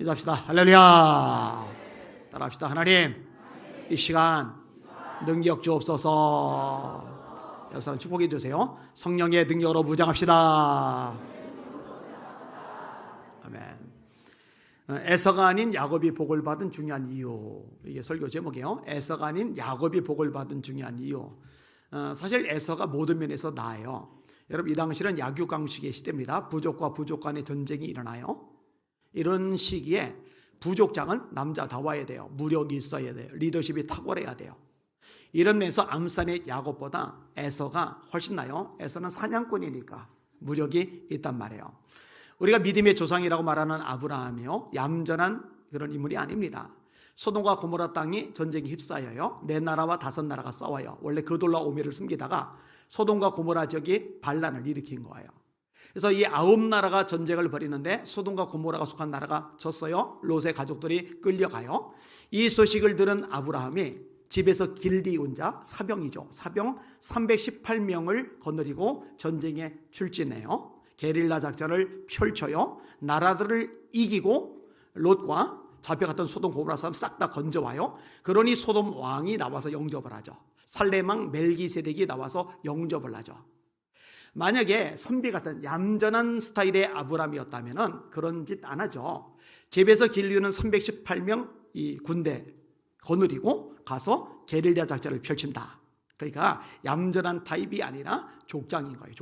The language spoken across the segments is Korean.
인사합시다. 할렐루야. 따라합시다. 하나님, 이 시간 능력 주옵소서. 역사는 축복해 주세요. 성령의 능력으로 무장합시다. 아멘. 에서가 아닌 야곱이 복을 받은 중요한 이유. 이게 설교 제목이에요. 에서가 아닌 야곱이 복을 받은 중요한 이유. 사실 에서가 모든 면에서 나아요. 여러분, 이 당시는 약육강식의 시대입니다. 부족과 부족 간의 전쟁이 일어나요. 이런 시기에 부족장은 남자다워야 돼요. 무력이 있어야 돼요. 리더십이 탁월해야 돼요. 이런 면에서 암산의 야곱보다 에서가 훨씬 나요. 에서는 사냥꾼이니까 무력이 있단 말이에요. 우리가 믿음의 조상이라고 말하는 아브라함이요, 얌전한 그런 인물이 아닙니다. 소돔과 고모라 땅이 전쟁에 휩싸여요. 네 나라와 다섯 나라가 싸워요. 원래 그돌라 오미를 숨기다가 소돔과 고모라 지역이 반란을 일으킨 거예요. 그래서 이 9나라가 전쟁을 벌이는데 소돔과 고모라가 속한 나라가 졌어요. 롯의 가족들이 끌려가요. 이 소식을 들은 아브라함이 집에서 길디운 자, 사병이죠. 사병 318명을 거느리고 전쟁에 출진해요. 게릴라 작전을 펼쳐요. 나라들을 이기고 롯과 잡혀갔던 소돔 고모라 사람 싹 다 건져와요. 그러니 소돔 왕이 나와서 영접을 하죠. 살레망 멜기세덱이 나와서 영접을 하죠. 만약에 선비 같은 얌전한 스타일의 아브라함이었다면 그런 짓 안 하죠. 집에서 길리우는 318명 이 군대 거느리고 가서 게릴라 작전을 펼친다. 그러니까 얌전한 타입이 아니라 족장인 거예요.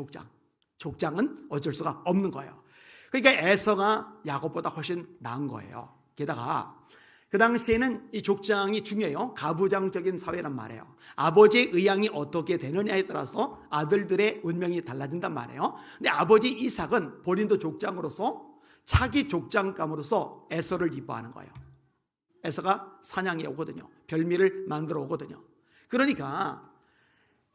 족장은 어쩔 수가 없는 거예요. 그러니까 에서가 야곱보다 훨씬 나은 거예요. 게다가 그 당시에는 이 족장이 중요해요. 가부장적인 사회란 말이에요. 아버지의 의향이 어떻게 되느냐에 따라서 아들들의 운명이 달라진단 말이에요. 근데 아버지 이삭은 본인도 족장으로서 자기 족장감으로서 에서를 이뻐하는 거예요. 에서가 사냥해 오거든요. 별미를 만들어 오거든요. 그러니까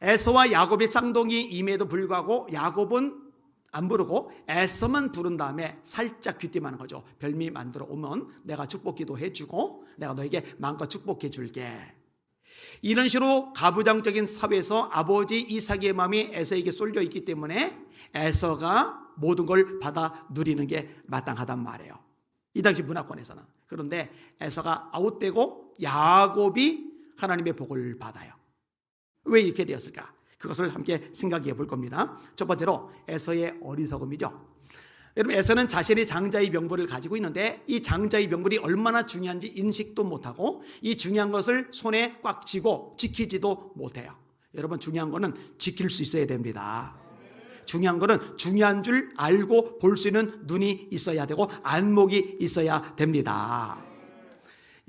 에서와 야곱의 쌍둥이 임에도 불구하고 야곱은 안 부르고 에서만 부른 다음에 살짝 귀띔하는 거죠. 별미 만들어 오면 내가 축복기도 해주고 내가 너에게 마음껏 축복해 줄게. 이런 식으로 가부장적인 사회에서 아버지 이삭의 마음이 에서에게 쏠려 있기 때문에 에서가 모든 걸 받아 누리는 게 마땅하단 말이에요. 이 당시 문화권에서는. 그런데 에서가 아웃되고 야곱이 하나님의 복을 받아요. 왜 이렇게 되었을까? 그것을 함께 생각해 볼 겁니다. 첫 번째로 에서의 어리석음이죠. 여러분, 에서는 자신의 장자의 명분을 가지고 있는데 이 장자의 명분이 얼마나 중요한지 인식도 못하고 이 중요한 것을 손에 꽉 쥐고 지키지도 못해요. 여러분, 중요한 거는 지킬 수 있어야 됩니다. 중요한 거는 중요한 줄 알고 볼 수 있는 눈이 있어야 되고 안목이 있어야 됩니다.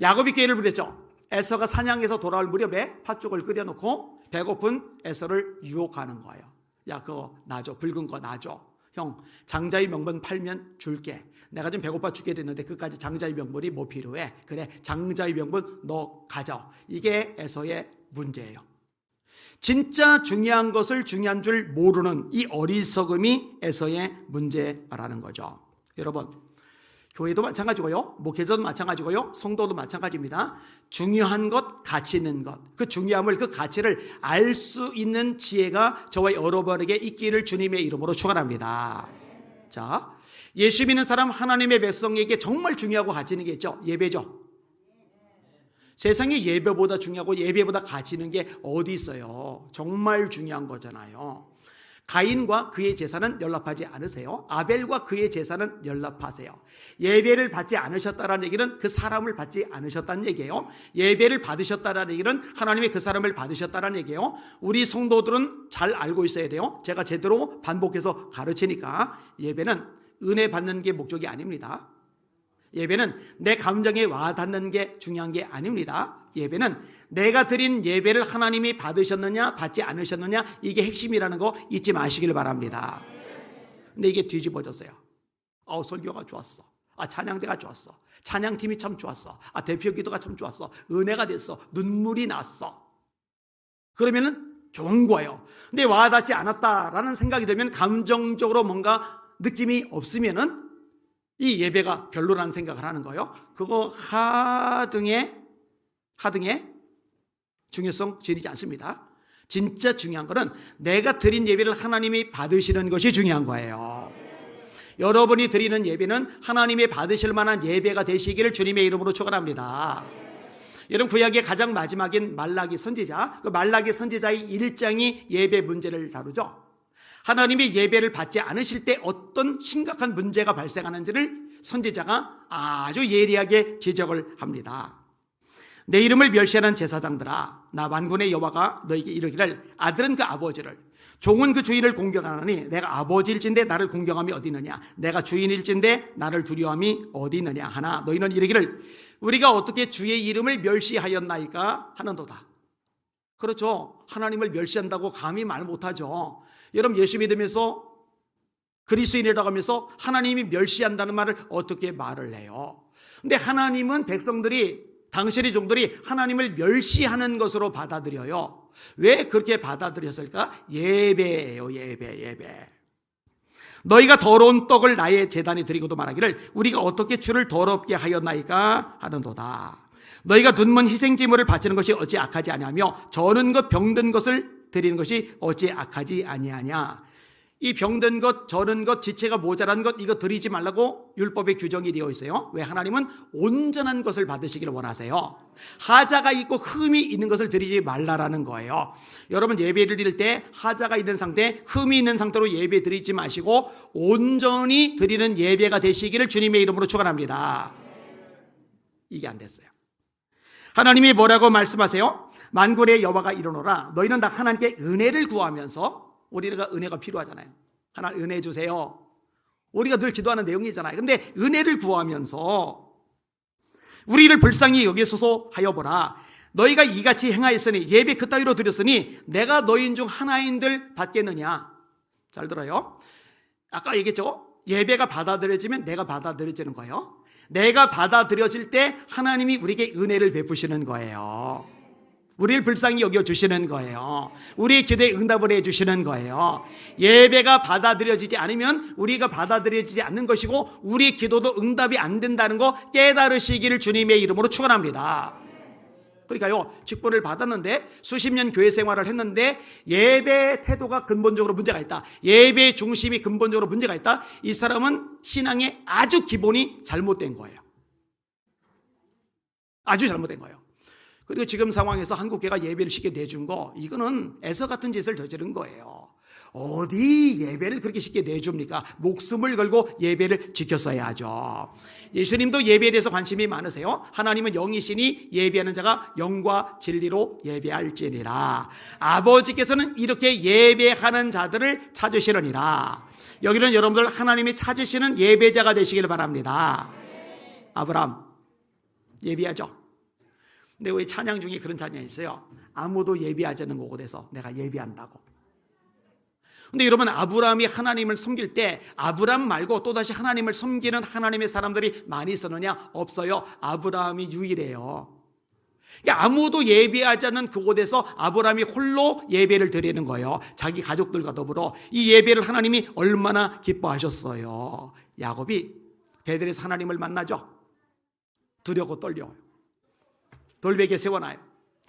야곱이 기회를 부렸죠. 에서가 사냥해서 돌아올 무렵에 팥죽을 끓여놓고 배고픈 에서를 유혹하는 거예요. 야, 그거 놔줘. 붉은 거 놔줘. 형, 장자의 명분 팔면 줄게. 내가 좀 배고파 죽게 됐는데 그까지 장자의 명분이 뭐 필요해? 그래, 장자의 명분 너 가져. 이게 에서의 문제예요. 진짜 중요한 것을 중요한 줄 모르는 이 어리석음이 에서의 문제라는 거죠. 여러분, 교회도 마찬가지고요. 목회자도 마찬가지고요. 성도도 마찬가지입니다. 중요한 것, 가치 있는 것, 그 중요함을, 그 가치를 알 수 있는 지혜가 저와 여러분에게 있기를 주님의 이름으로 축원합니다. 자, 예수 믿는 사람 하나님의 백성에게 정말 중요하고 가치 있는 게 있죠. 예배죠. 세상에 예배보다 중요하고 예배보다 가치 있는 게 어디 있어요. 정말 중요한 거잖아요. 가인과 그의 제사는 연락하지 않으세요. 아벨과 그의 제사는 연락하세요. 예배를 받지 않으셨다는 얘기는 그 사람을 받지 않으셨다는 얘기예요. 예배를 받으셨다는 얘기는 하나님의 그 사람을 받으셨다는 얘기예요. 우리 성도들은 잘 알고 있어야 돼요. 제가 제대로 반복해서 가르치니까 예배는 은혜 받는 게 목적이 아닙니다. 예배는 내 감정에 와닿는 게 중요한 게 아닙니다. 예배는 내가 드린 예배를 하나님이 받으셨느냐 받지 않으셨느냐 이게 핵심이라는 거 잊지 마시길 바랍니다. 근데 이게 뒤집어졌어요. 설교가 좋았어. 찬양대가 좋았어. 찬양팀이 참 좋았어. 대표 기도가 참 좋았어. 은혜가 됐어. 눈물이 났어. 그러면은 좋은 거예요. 근데 와닿지 않았다라는 생각이 들면 감정적으로 뭔가 느낌이 없으면은 이 예배가 별로라는 생각을 하는 거예요. 그거 하등의 중요성 지니지 않습니다. 진짜 중요한 거는 내가 드린 예배를 하나님이 받으시는 것이 중요한 거예요. 여러분이 드리는 예배는 하나님이 받으실 만한 예배가 되시기를 주님의 이름으로 축원합니다. 여러분, 구약의 가장 마지막인 말라기 선지자, 그 말라기 선지자의 1장이 예배 문제를 다루죠. 하나님이 예배를 받지 않으실 때 어떤 심각한 문제가 발생하는지를 선지자가 아주 예리하게 지적을 합니다. 내 이름을 멸시하는 제사장들아, 나 만군의 여호와가 너에게 이르기를, 아들은 그 아버지를, 종은 그 주인을 공경하노니 내가 아버지일진데 나를 공경함이 어디 있느냐, 내가 주인일진데 나를 두려움이 어디 있느냐 하나 너희는 이르기를, 우리가 어떻게 주의 이름을 멸시하였나이까 하는도다. 그렇죠. 하나님을 멸시한다고 감히 말 못하죠. 여러분, 예수 믿으면서 그리스도인이라고 하면서 하나님이 멸시한다는 말을 어떻게 말을 해요? 근데 하나님은 백성들이, 당신의 종들이 하나님을 멸시하는 것으로 받아들여요. 왜 그렇게 받아들였을까? 예배예요. 예배. 너희가 더러운 떡을 나의 제단에 드리고도 말하기를, 우리가 어떻게 주를 더럽게 하였나이까 하는도다. 너희가 눈먼 희생제물을 바치는 것이 어찌 악하지 아니하며 저는 것 병든 것을 드리는 것이 어찌 악하지 아니하냐. 이 병든 것, 저는 것, 지체가 모자란 것, 이거 드리지 말라고 율법에 규정이 되어 있어요. 왜? 하나님은 온전한 것을 받으시기를 원하세요. 하자가 있고 흠이 있는 것을 드리지 말라라는 거예요. 여러분, 예배를 드릴 때 하자가 있는 상태, 흠이 있는 상태로 예배 드리지 마시고 온전히 드리는 예배가 되시기를 주님의 이름으로 축원합니다. 이게 안 됐어요. 하나님이 뭐라고 말씀하세요? 만군의 여호와가 이르노라, 너희는 다 하나님께 은혜를 구하면서, 우리가 은혜가 필요하잖아요. 하나님 은혜 주세요. 우리가 늘 기도하는 내용이잖아요. 근데 은혜를 구하면서 우리를 불쌍히 여기소서 하여 보라. 너희가 이같이 행하였으니, 예배 그따위로 드렸으니 내가 너희인 중 하나인들 받겠느냐. 잘 들어요. 아까 얘기했죠. 예배가 받아들여지면 내가 받아들여지는 거예요. 내가 받아들여질 때 하나님이 우리에게 은혜를 베푸시는 거예요. 우리를 불쌍히 여겨주시는 거예요. 우리의 기도에 응답을 해주시는 거예요. 예배가 받아들여지지 않으면 우리가 받아들여지지 않는 것이고 우리의 기도도 응답이 안 된다는 거 깨달으시기를 주님의 이름으로 축원합니다. 그러니까요, 직분을 받았는데 수십 년 교회 생활을 했는데 예배 태도가 근본적으로 문제가 있다, 예배 중심이 근본적으로 문제가 있다, 이 사람은 신앙의 아주 기본이 잘못된 거예요. 아주 잘못된 거예요. 그리고 지금 상황에서 한국교회가 예배를 쉽게 내준 거, 이거는 애서 같은 짓을 저지른 거예요. 어디 예배를 그렇게 쉽게 내줍니까? 목숨을 걸고 예배를 지켰어야죠. 예수님도 예배에 대해서 관심이 많으세요. 하나님은 영이시니 예배하는 자가 영과 진리로 예배할지니라. 아버지께서는 이렇게 예배하는 자들을 찾으시느니라. 여기는 여러분들 하나님이 찾으시는 예배자가 되시길 바랍니다. 아브라함 예배하죠. 근데 우리 찬양 중에 그런 찬양이 있어요. 아무도 예배하지 않는 곳에서 내가 예배한다고. 근데 여러분, 아브라함이 하나님을 섬길 때 아브라함 말고 또다시 하나님을 섬기는 하나님의 사람들이 많이 있었느냐? 없어요. 아브라함이 유일해요. 그러니까 아무도 예배하지 않는 그곳에서 아브라함이 홀로 예배를 드리는 거예요. 자기 가족들과 더불어. 이 예배를 하나님이 얼마나 기뻐하셨어요. 야곱이 베델에서 하나님을 만나죠. 두려고 떨려요. 돌베개 세워놔요.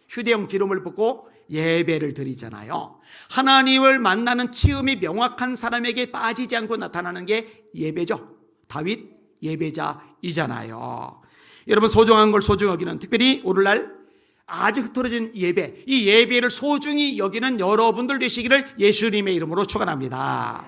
휴대용 기름을 붓고 예배를 드리잖아요. 하나님을 만나는 치음이 명확한 사람에게 빠지지 않고 나타나는 게 예배죠. 다윗 예배자이잖아요. 여러분, 소중한 걸 소중히 여기는, 특별히 오늘날 아주 흐트러진 예배, 이 예배를 소중히 여기는 여러분들 되시기를 예수님의 이름으로 축원합니다.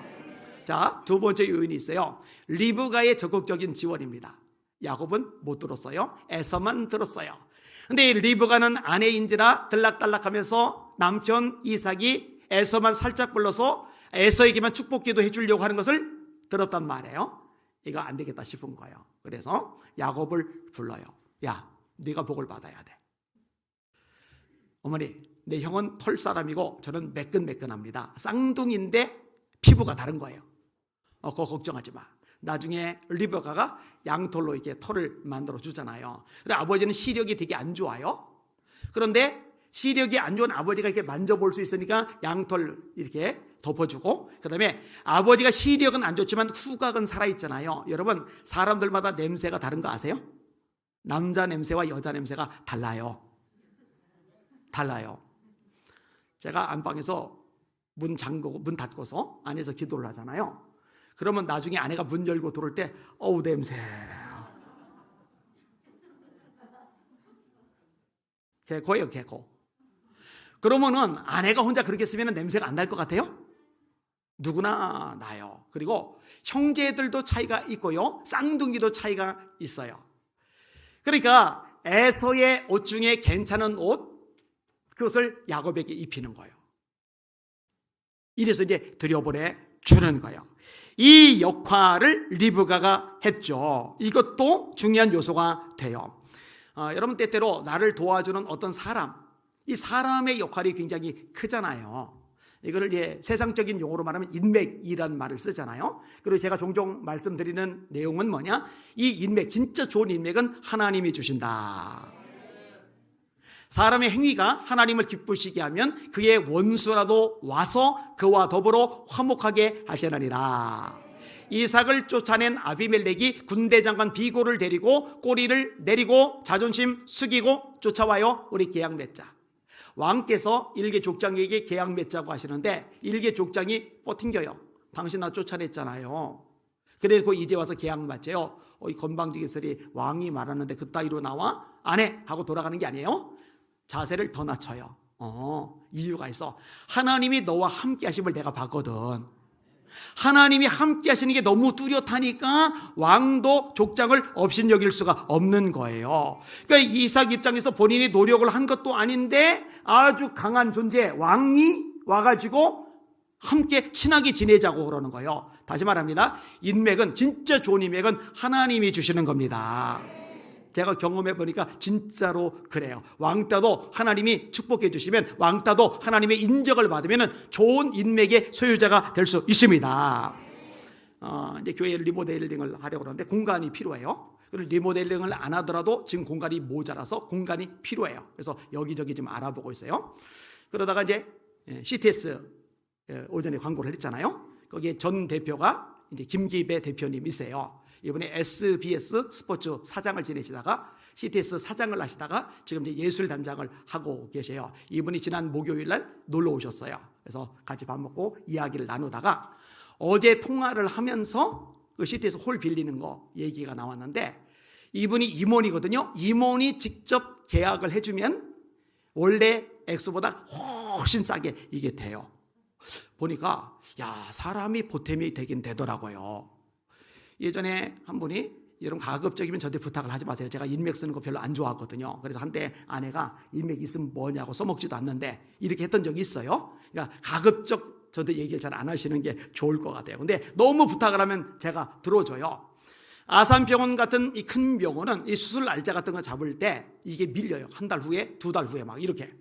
자, 두 번째 요인이 있어요. 리브가의 적극적인 지원입니다. 야곱은 못 들었어요. 에서만 들었어요. 근데 리브가는 아내인지라 들락달락하면서 남편 이삭이 에서만 살짝 불러서 에서에게만 축복기도 해주려고 하는 것을 들었단 말이에요. 이거 안 되겠다 싶은 거예요. 그래서 야곱을 불러요. 야, 네가 복을 받아야 돼. 어머니, 내 형은 털 사람이고 저는 매끈매끈합니다. 쌍둥이인데 피부가 다른 거예요. 그거 걱정하지 마. 나중에 리브가가 양털로 이렇게 털을 만들어 주잖아요. 그래, 아버지는 시력이 되게 안 좋아요. 그런데 시력이 안 좋은 아버지가 이렇게 만져볼 수 있으니까 양털 이렇게 덮어주고, 그 다음에 아버지가 시력은 안 좋지만 후각은 살아있잖아요. 여러분, 사람들마다 냄새가 다른 거 아세요? 남자 냄새와 여자 냄새가 달라요. 제가 안방에서 문 닫고서 안에서 기도를 하잖아요. 그러면 나중에 아내가 문 열고 들어올 때 어우 냄새. 개코예요, 개코. 그러면은 아내가 혼자 그렇게 쓰면 냄새가 안 날 것 같아요? 누구나 나요. 그리고 형제들도 차이가 있고요, 쌍둥이도 차이가 있어요. 그러니까 에서의 옷 중에 괜찮은 옷, 그것을 야곱에게 입히는 거예요. 이래서 이제 들여보내 주는 거예요. 이 역할을 리브가가 했죠. 이것도 중요한 요소가 돼요. 여러분, 때때로 나를 도와주는 어떤 사람, 이 사람의 역할이 굉장히 크잖아요. 이거를 이제 세상적인 용어로 말하면 인맥이라는 말을 쓰잖아요. 그리고 제가 종종 말씀드리는 내용은 뭐냐? 이 인맥, 진짜 좋은 인맥은 하나님이 주신다. 사람의 행위가 하나님을 기쁘시게 하면 그의 원수라도 와서 그와 더불어 화목하게 하시느니라. 이삭을 쫓아낸 아비멜렉이 군대 장관 비고를 데리고 꼬리를 내리고 자존심 숙이고 쫓아와요. 우리 계약 맺자. 왕께서 일개 족장에게 계약 맺자고 하시는데 일개 족장이 뻗팅겨요. 당신 나 쫓아냈잖아요. 그래서 이제 와서 계약 맺재요. 이 건방지게 소리, 왕이 말하는데 그따위로 나와? 안 해! 하고 돌아가는 게 아니에요. 자세를 더 낮춰요. 이유가 있어. 하나님이 너와 함께 하심을 내가 봤거든. 하나님이 함께 하시는 게 너무 뚜렷하니까 왕도 족장을 업신여길 수가 없는 거예요. 그러니까 이삭 입장에서 본인이 노력을 한 것도 아닌데 아주 강한 존재 왕이 와가지고 함께 친하게 지내자고 그러는 거예요. 다시 말합니다. 인맥은, 진짜 좋은 인맥은 하나님이 주시는 겁니다. 제가 경험해 보니까 진짜로 그래요. 왕따도 하나님이 축복해 주시면, 왕따도 하나님의 인정을 받으면 좋은 인맥의 소유자가 될 수 있습니다. 이제 교회 리모델링을 하려고 하는데 공간이 필요해요. 리모델링을 안 하더라도 지금 공간이 모자라서 공간이 필요해요. 그래서 여기저기 좀 알아보고 있어요. 그러다가 이제 CTS 오전에 광고를 했잖아요. 거기에 전 대표가 이제 김기배 대표님이세요. 이번에 SBS 스포츠 사장을 지내시다가 CTS 사장을 하시다가 지금 이제 예술단장을 하고 계세요. 이분이 지난 목요일 날 놀러 오셨어요. 그래서 같이 밥 먹고 이야기를 나누다가 어제 통화를 하면서 그 CTS 홀 빌리는 거 얘기가 나왔는데, 이분이 임원이거든요. 임원이 직접 계약을 해주면 원래 액수보다 훨씬 싸게 이게 돼요. 보니까 사람이 보탬이 되긴 되더라고요. 예전에 한 분이, 여러분 가급적이면 저한테 부탁을 하지 마세요. 제가 인맥 쓰는 거 별로 안 좋아하거든요. 그래서 한때 아내가 인맥 있으면 뭐냐고 써먹지도 않는데 이렇게 했던 적이 있어요. 그러니까 가급적 저한테 얘기를 잘 안 하시는 게 좋을 것 같아요. 근데 너무 부탁을 하면 제가 들어줘요. 아산병원 같은 이 큰 병원은 이 수술 날짜 같은 거 잡을 때 이게 밀려요. 한 달 후에, 두 달 후에 막 이렇게.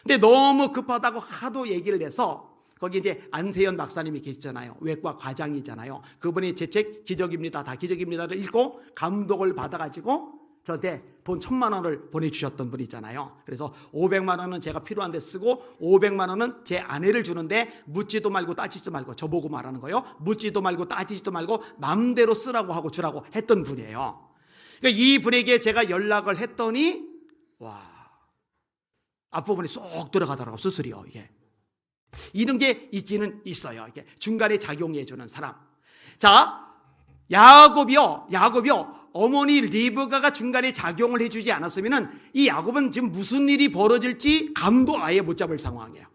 근데 너무 급하다고 하도 얘기를 해서 거기 이제 안세현 박사님이 계시잖아요. 외과 과장이잖아요. 그분이 제 책 기적입니다. 다 기적입니다를 읽고 감동을 받아가지고 저한테 돈 1,000만 원을 보내주셨던 분이잖아요. 그래서 500만 원은 제가 필요한 데 쓰고 500만 원은 제 아내를 주는데 묻지도 말고 따지지도 말고, 저보고 말하는 거예요. 묻지도 말고 따지지도 말고 마음대로 쓰라고 하고 주라고 했던 분이에요. 그러니까 이 분에게 제가 연락을 했더니 앞부분이 쏙 들어가더라고, 수술이요. 이게 이런 게 있기는 있어요. 이게 중간에 작용해 주는 사람. 자, 야곱이요. 어머니 리브가가 중간에 작용을 해주지 않았으면은 이 야곱은 지금 무슨 일이 벌어질지 감도 아예 못 잡을 상황이에요.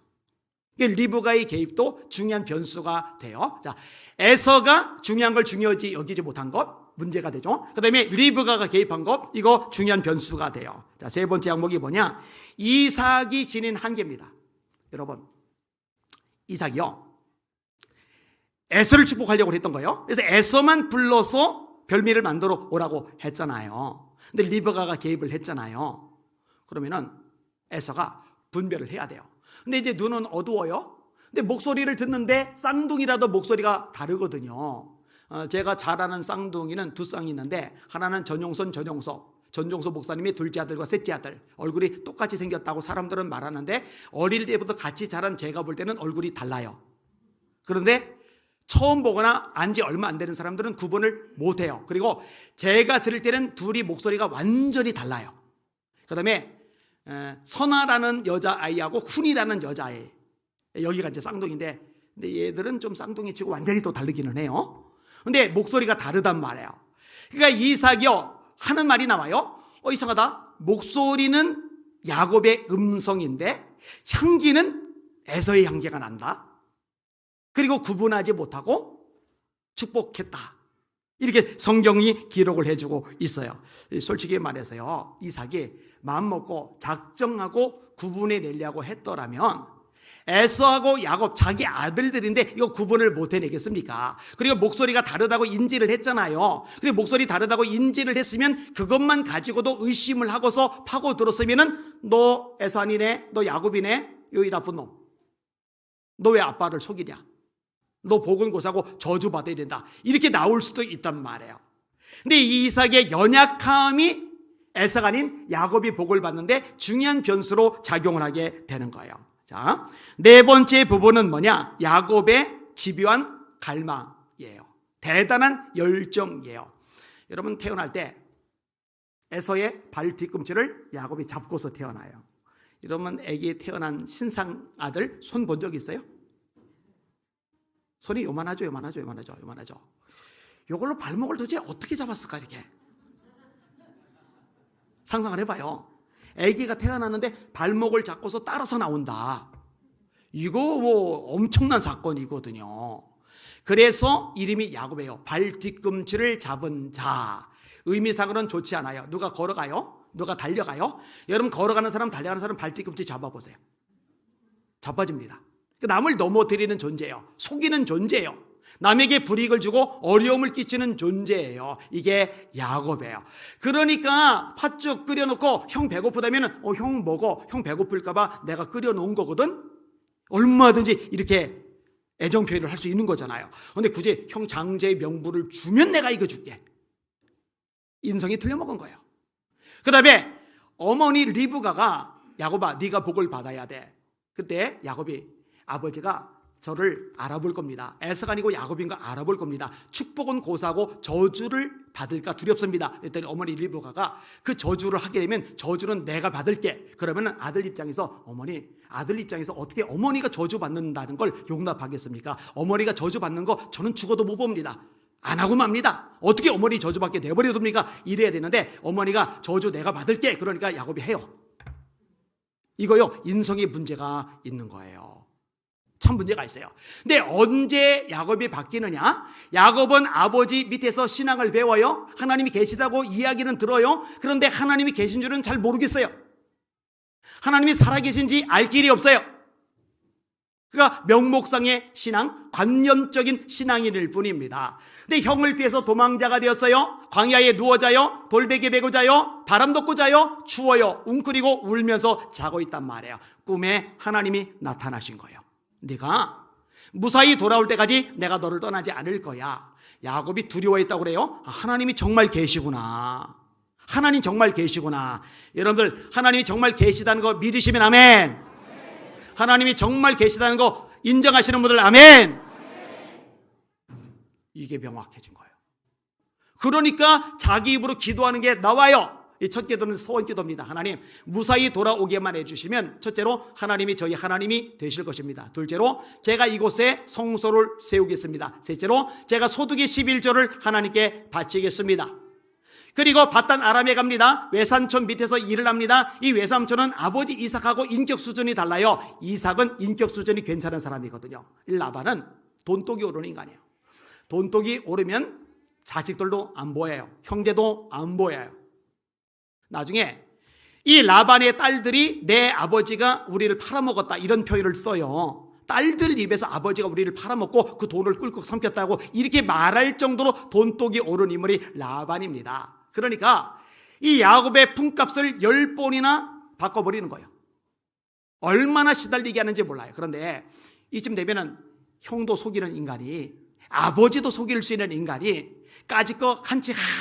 리브가의 개입도 중요한 변수가 돼요. 자, 에서가 중요한 걸 중요하지 여기지 못한 것 문제가 되죠. 그 다음에 리브가가 개입한 것, 이거 중요한 변수가 돼요. 자, 세 번째 항목이 뭐냐? 이삭이 지닌 한계입니다. 여러분, 이삭이요, 에서를 축복하려고 했던 거예요. 그래서 에서만 불러서 별미를 만들어 오라고 했잖아요. 근데 리브가가 개입을 했잖아요. 그러면은 에서가 분별을 해야 돼요. 근데 이제 눈은 어두워요. 근데 목소리를 듣는데 쌍둥이라도 목소리가 다르거든요. 제가 잘 아는 쌍둥이는 두 쌍이 있는데, 하나는 전용섭 목사님의 둘째 아들과 셋째 아들, 얼굴이 똑같이 생겼다고 사람들은 말하는데 어릴 때부터 같이 자란 제가 볼 때는 얼굴이 달라요. 그런데 처음 보거나 안지 얼마 안 되는 사람들은 구분을 못해요. 그리고 제가 들을 때는 둘이 목소리가 완전히 달라요. 그 다음에 선아라는 여자아이하고 훈이라는 여자아이, 여기가 이제 쌍둥이인데 근데 얘들은 좀 쌍둥이치고 완전히 또 다르기는 해요. 근데 목소리가 다르단 말이에요. 그러니까 이삭이요 하는 말이 나와요. 이상하다. 목소리는 야곱의 음성인데 향기는 에서의 향기가 난다. 그리고 구분하지 못하고 축복했다. 이렇게 성경이 기록을 해주고 있어요. 솔직히 말해서요, 이삭이 마음먹고 작정하고 구분해 내려고 했더라면 에서하고 야곱 자기 아들들인데 이거 구분을 못 해내겠습니까? 그리고 목소리가 다르다고 인지를 했잖아요. 그리고 목소리 다르다고 인지를 했으면 그것만 가지고도 의심을 하고서 파고들었으면은 너 에서 아니네, 너 야곱이네, 요이 나쁜 놈, 너 왜 아빠를 속이냐, 너 복은 고사고 저주 받아야 된다, 이렇게 나올 수도 있단 말이에요. 근데 이 이삭의 연약함이 에서가 아닌 야곱이 복을 받는데 중요한 변수로 작용을 하게 되는 거예요. 자, 네 번째 부분은 뭐냐? 야곱의 집요한 갈망이에요. 대단한 열정이에요. 여러분 태어날 때 에서의 발 뒤꿈치를 야곱이 잡고서 태어나요. 여러분 애기 태어난 신상 아들 손 본 적 있어요? 손이 요만하죠. 요걸로 발목을 도대체 어떻게 잡았을까 이렇게 상상을 해봐요. 아기가 태어났는데 발목을 잡고서 따라서 나온다. 이거 뭐 엄청난 사건이거든요. 그래서 이름이 야곱이에요. 발 뒤꿈치를 잡은 자. 의미상으로는 좋지 않아요. 누가 걸어가요? 누가 달려가요? 여러분 걸어가는 사람, 달려가는 사람 발 뒤꿈치 잡아보세요. 자빠집니다. 남을 넘어뜨리는 존재예요. 속이는 존재예요. 남에게 불이익을 주고 어려움을 끼치는 존재예요. 이게 야곱이에요. 그러니까 팥죽 끓여놓고 형 배고프다면 형 먹어. 형 배고플까봐 내가 끓여놓은 거거든. 얼마든지 이렇게 애정 표현을 할 수 있는 거잖아요. 근데 굳이 형 장제의 명분을 주면 내가 이거 줄게. 인성이 틀려먹은 거예요. 그 다음에 어머니 리브가가 야곱아 네가 복을 받아야 돼. 그때 야곱이 아버지가 저를 알아볼 겁니다. 에서가 아니고 야곱인 거 알아볼 겁니다. 축복은 고사하고 저주를 받을까 두렵습니다. 그랬더니 어머니 리브가가 그 저주를 하게 되면 저주는 내가 받을게. 그러면 아들 입장에서 아들 입장에서 어떻게 어머니가 저주 받는다는 걸 용납하겠습니까? 어머니가 저주 받는 거 저는 죽어도 못 봅니다. 안 하고 맙니다. 어떻게 어머니 저주받게 내버려 둡니까? 이래야 되는데 어머니가 저주 내가 받을게. 그러니까 야곱이 해요. 이거요 인성의 문제가 있는 거예요. 참 문제가 있어요. 근데 언제 야곱이 바뀌느냐? 야곱은 아버지 밑에서 신앙을 배워요. 하나님이 계시다고 이야기는 들어요. 그런데 하나님이 계신 줄은 잘 모르겠어요. 하나님이 살아계신지 알 길이 없어요. 그러니까 명목상의 신앙, 관념적인 신앙인일 뿐입니다. 근데 형을 피해서 도망자가 되었어요. 광야에 누워 자요. 돌베개 베고 자요. 바람 덮고 자요. 추워요. 웅크리고 울면서 자고 있단 말이에요. 꿈에 하나님이 나타나신 거예요. 네가 무사히 돌아올 때까지 내가 너를 떠나지 않을 거야. 야곱이 두려워했다고 그래요. 하나님이 정말 계시구나. 하나님 정말 계시구나. 여러분들 하나님이 정말 계시다는 거 믿으시면 아멘. 하나님이 정말 계시다는 거 인정하시는 분들 아멘. 이게 명확해진 거예요. 그러니까 자기 입으로 기도하는 게 나와요. 이 첫 기도는 소원 기도입니다. 하나님 무사히 돌아오게만 해주시면 첫째로 하나님이 저희 하나님이 되실 것입니다. 둘째로 제가 이곳에 성소를 세우겠습니다. 셋째로 제가 소득의 11조를 하나님께 바치겠습니다. 그리고 바단 아람에 갑니다. 외삼촌 밑에서 일을 합니다. 이 외삼촌은 아버지 이삭하고 인격 수준이 달라요. 이삭은 인격 수준이 괜찮은 사람이거든요. 라반은 돈독이 오르는 인간이에요. 돈독이 오르면 자식들도 안 보여요. 형제도 안 보여요. 나중에 이 라반의 딸들이 내 아버지가 우리를 팔아먹었다 이런 표현을 써요. 딸들 입에서 아버지가 우리를 팔아먹고 그 돈을 꿀꺽 삼켰다고 이렇게 말할 정도로 돈독이 오른 인물이 라반입니다. 그러니까 이 야곱의 품값을 10번이나 바꿔버리는 거예요. 얼마나 시달리게 하는지 몰라요. 그런데 이쯤 되면은 형도 속이는 인간이, 아버지도 속일 수 있는 인간이 까짓거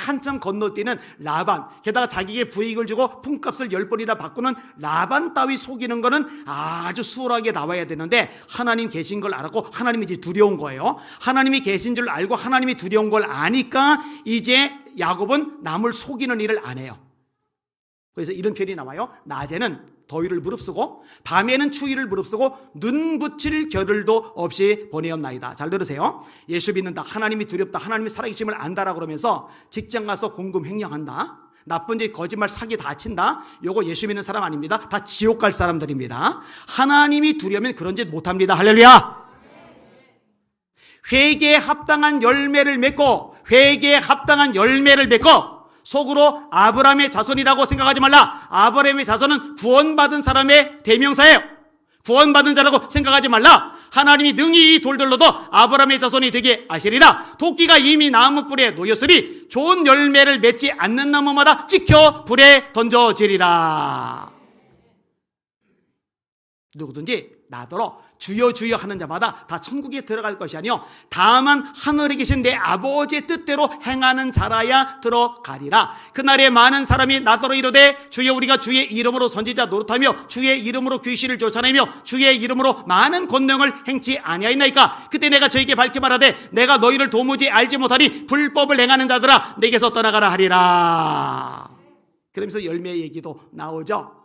한참 건너뛰는 라반, 게다가 자기에게 불이익을 주고 품값을 10번이나 바꾸는 라반 따위 속이는 거는 아주 수월하게 나와야 되는데 하나님 계신 걸 알았고 하나님이 이제 두려운 거예요. 하나님이 계신 줄 알고 하나님이 두려운 걸 아니까 이제 야곱은 남을 속이는 일을 안 해요. 그래서 이런 표현이 나와요. 낮에는 더위를 무릅쓰고 밤에는 추위를 무릅쓰고 눈 붙일 겨를도 없이 보내었나이다. 잘 들으세요. 예수 믿는다, 하나님이 두렵다, 하나님이 살아계심을 안다라 그러면서 직장 가서 공금 횡령한다, 나쁜 짓, 거짓말, 사기 다 친다, 요거 예수 믿는 사람 아닙니다. 다 지옥 갈 사람들입니다. 하나님이 두려면 그런 짓 못합니다. 할렐루야. 회개에 합당한 열매를 맺고, 회개에 합당한 열매를 맺고, 속으로 아브라함의 자손이라고 생각하지 말라. 아브라함의 자손은 구원받은 사람의 대명사예요. 구원받은 자라고 생각하지 말라. 하나님이 능히 이 돌들로도 아브라함의 자손이 되게 하시리라. 도끼가 이미 나무 뿔에 놓였으니 좋은 열매를 맺지 않는 나무마다 찍혀 불에 던져지리라. 누구든지 나더러 주여 주여 하는 자마다 다 천국에 들어갈 것이 아니요 다만 하늘에 계신 내 아버지의 뜻대로 행하는 자라야 들어가리라. 그날에 많은 사람이 나더러 이르되 주여 우리가 주의 이름으로 선지자 노릇하며 주의 이름으로 귀신을 쫓아내며 주의 이름으로 많은 권능을 행치 아니하였나이까. 그때 내가 저에게 밝히 말하되 내가 너희를 도무지 알지 못하니 불법을 행하는 자들아 내게서 떠나가라 하리라. 그러면서 열매 얘기도 나오죠.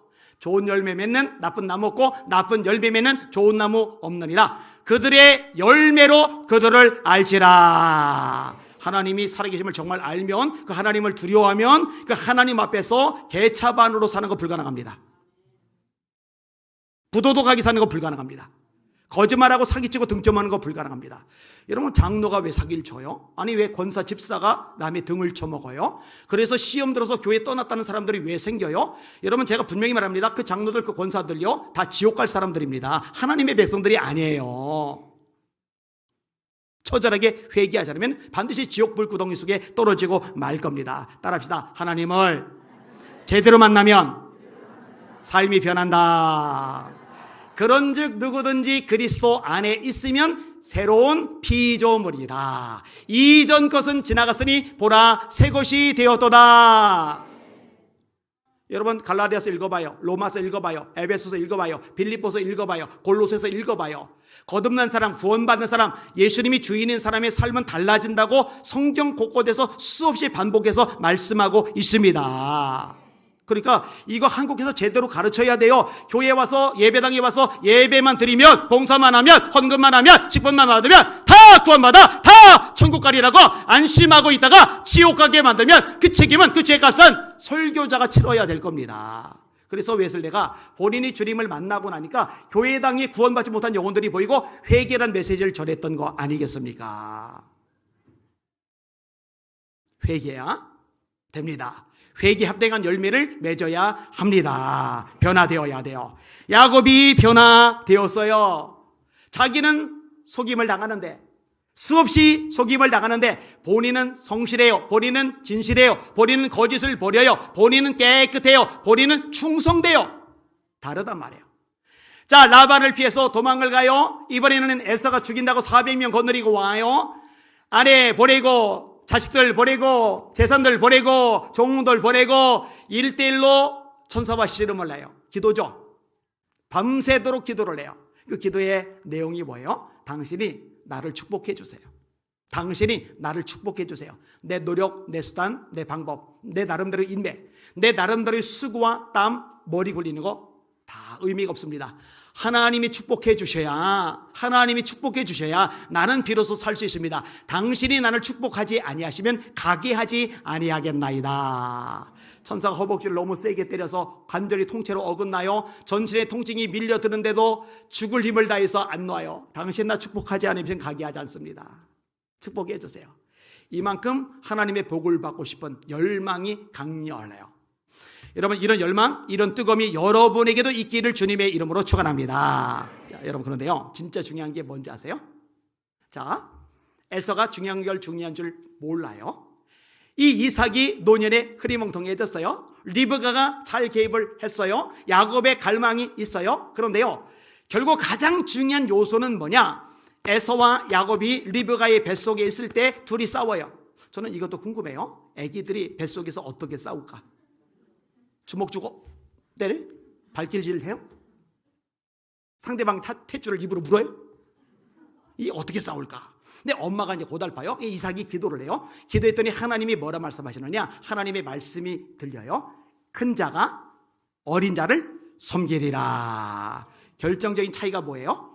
좋은 열매 맺는 나쁜 나무 없고 나쁜 열매 맺는 좋은 나무 없느니라. 그들의 열매로 그들을 알지라. 하나님이 살아계심을 정말 알면, 그 하나님을 두려워하면 그 하나님 앞에서 개차반으로 사는 거 불가능합니다. 부도덕하게 사는 거 불가능합니다. 거짓말하고 사기치고 등점하는 거 불가능합니다. 여러분, 장로가 왜 사기를 쳐요? 아니, 왜 권사 집사가 남의 등을 쳐먹어요? 그래서 시험 들어서 교회 떠났다는 사람들이 왜 생겨요? 여러분, 제가 분명히 말합니다. 그 장로들, 그 권사들요, 다 지옥 갈 사람들입니다. 하나님의 백성들이 아니에요. 처절하게 회개하지 않으면 반드시 지옥 불구덩이 속에 떨어지고 말 겁니다. 따라합시다. 하나님을 제대로 만나면 삶이 변한다. 그런즉 누구든지 그리스도 안에 있으면 새로운 피조물이라. 이전 것은 지나갔으니 보라 새 것이 되었도다. 여러분, 갈라디아서 읽어봐요, 로마서 읽어봐요, 에베소서 읽어봐요, 빌립보서 읽어봐요, 골로새서 읽어봐요. 거듭난 사람, 구원받은 사람, 예수님이 주인인 사람의 삶은 달라진다고 성경 곳곳에서 수없이 반복해서 말씀하고 있습니다. 그러니까 이거 한국에서 제대로 가르쳐야 돼요. 교회 와서, 예배당에 와서 예배만 드리면, 봉사만 하면, 헌금만 하면, 직분만 받으면 다 구원받아, 다 천국 가리라고 안심하고 있다가 지옥 가게 만들면 그 책임은, 그 죄값은 설교자가 치러야 될 겁니다. 그래서 웨슬레가 본인이 주님을 만나고 나니까 교회당에 구원받지 못한 영혼들이 보이고 회개란 메시지를 전했던 거 아니겠습니까? 회개야 됩니다. 회개 합당한 열매를 맺어야 합니다. 변화되어야 돼요. 야곱이 변화되었어요. 자기는 속임을 당하는데, 수없이 속임을 당하는데 본인은 성실해요. 본인은 진실해요. 본인은 거짓을 버려요. 본인은 깨끗해요. 본인은 충성돼요. 다르단 말이에요. 자, 라반을 피해서 도망을 가요. 이번에는 에서가 죽인다고 400명 거느리고 와요. 아내 보내고, 자식들 보내고, 재산들 보내고, 종들 보내고 1대1로 천사와 씨름을 해요. 기도죠. 밤새도록 기도를 해요. 그 기도의 내용이 뭐예요? 당신이 나를 축복해 주세요. 당신이 나를 축복해 주세요. 내 노력, 내 수단, 내 방법, 내 나름대로 인맥, 내 나름대로의 수고와 땀, 머리 굴리는 거 다 의미가 없습니다. 하나님이 축복해 주셔야, 하나님이 축복해 주셔야 나는 비로소 살 수 있습니다. 당신이 나를 축복하지 아니하시면 가게 하지 아니하겠나이다. 천사가 허벅지를 너무 세게 때려서 관절이 통째로 어긋나요. 전신에 통증이 밀려드는데도 죽을 힘을 다해서 안 놔요. 당신 나 축복하지 않으면 가게 하지 않습니다. 축복해 주세요. 이만큼 하나님의 복을 받고 싶은 열망이 강렬해요. 여러분, 이런 열망, 이런 뜨거움이 여러분에게도 있기를 주님의 이름으로 축원합니다. 자, 여러분, 그런데요, 진짜 중요한 게 뭔지 아세요? 자, 에서가 중요한 줄 몰라요. 이 이삭이 노년에 흐리멍텅해졌어요. 리브가가 잘 개입을 했어요. 야곱의 갈망이 있어요. 그런데요, 결국 가장 중요한 요소는 뭐냐? 에서와 야곱이 리브가의 뱃속에 있을 때 둘이 싸워요. 저는 이것도 궁금해요. 애기들이 뱃속에서 어떻게 싸울까? 주먹 주고 때려? 발길질을 해요? 상대방 탯줄을 입으로 물어요? 이 어떻게 싸울까? 근데 엄마가 이제 고달파요. 이삭이 기도를 해요. 기도했더니 하나님이 뭐라 말씀하시느냐? 하나님의 말씀이 들려요. 큰 자가 어린 자를 섬기리라. 결정적인 차이가 뭐예요?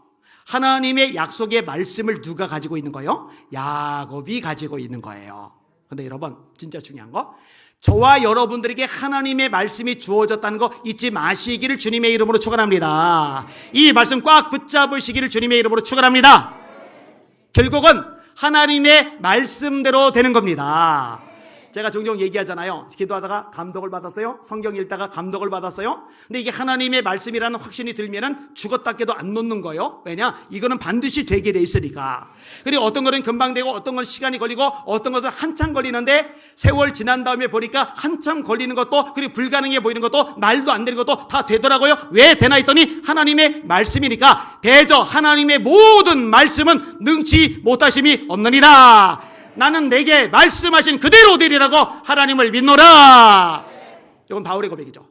하나님의 약속의 말씀을 누가 가지고 있는 거예요? 야곱이 가지고 있는 거예요. 근데 여러분, 진짜 중요한 거, 저와 여러분들에게 하나님의 말씀이 주어졌다는 거 잊지 마시기를 주님의 이름으로 축원합니다. 이 말씀 꽉 붙잡으시기를 주님의 이름으로 축원합니다. 결국은 하나님의 말씀대로 되는 겁니다. 제가 종종 얘기하잖아요. 기도하다가 감동을 받았어요. 성경 읽다가 감동을 받았어요. 근데 이게 하나님의 말씀이라는 확신이 들면은 죽었다 깨도 안 놓는 거예요. 왜냐? 이거는 반드시 되게 돼 있으니까. 그리고 어떤 거는 금방 되고 어떤 건 시간이 걸리고 어떤 것은 한참 걸리는데 세월 지난 다음에 보니까 한참 걸리는 것도 그리고 불가능해 보이는 것도 말도 안 되는 것도 다 되더라고요. 왜 되나 했더니 하나님의 말씀이니까. 대저 하나님의 모든 말씀은 능치 못하심이 없느니라. 나는 내게 말씀하신 그대로 되리라고 하나님을 믿노라. 이건 바울의 고백이죠.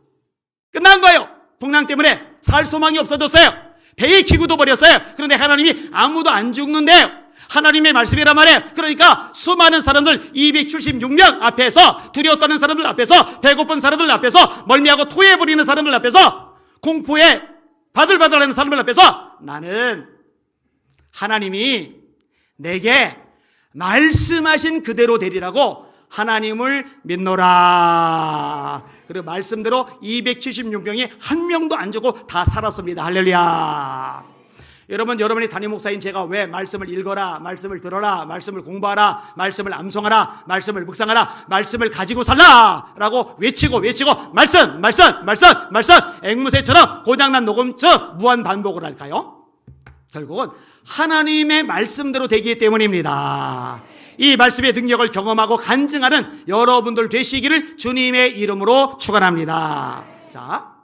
끝난 거예요. 풍랑 때문에 살 소망이 없어졌어요. 배에 기구도 버렸어요. 그런데 하나님이 아무도 안 죽는데요. 하나님의 말씀이란 말이에요. 그러니까 수많은 사람들 276명 앞에서, 두려워 떠는 사람들 앞에서, 배고픈 사람들 앞에서, 멀미하고 토해버리는 사람들 앞에서, 공포에 바들바들하는 사람들 앞에서 나는 하나님이 내게 말씀하신 그대로 되리라고 하나님을 믿노라. 그리고 말씀대로 276명이 한 명도 안 죽고 다 살았습니다. 할렐루야. 여러분, 여러분이 담임 목사인 제가 왜 말씀을 읽어라, 말씀을 들어라, 말씀을 공부하라, 말씀을 암송하라, 말씀을 묵상하라, 말씀을 가지고 살라 라고 외치고 말씀 앵무새처럼 고장난 녹음처럼 무한 반복을 할까요? 결국은 하나님의 말씀대로 되기 때문입니다. 이 말씀의 능력을 경험하고 간증하는 여러분들 되시기를 주님의 이름으로 축원합니다. 자,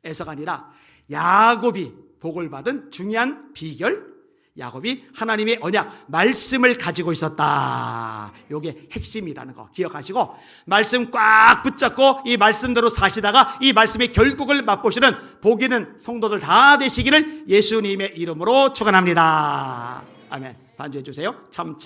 에서가 아니라 야곱이 복을 받은 중요한 비결, 야곱이 하나님의 언약, 말씀을 가지고 있었다. 이게 핵심이라는 거 기억하시고 말씀 꽉 붙잡고 이 말씀대로 사시다가 이 말씀의 결국을 맛보시는 복 있는 성도들 다 되시기를 예수님의 이름으로 축원합니다. 아멘. 반주해 주세요. 참.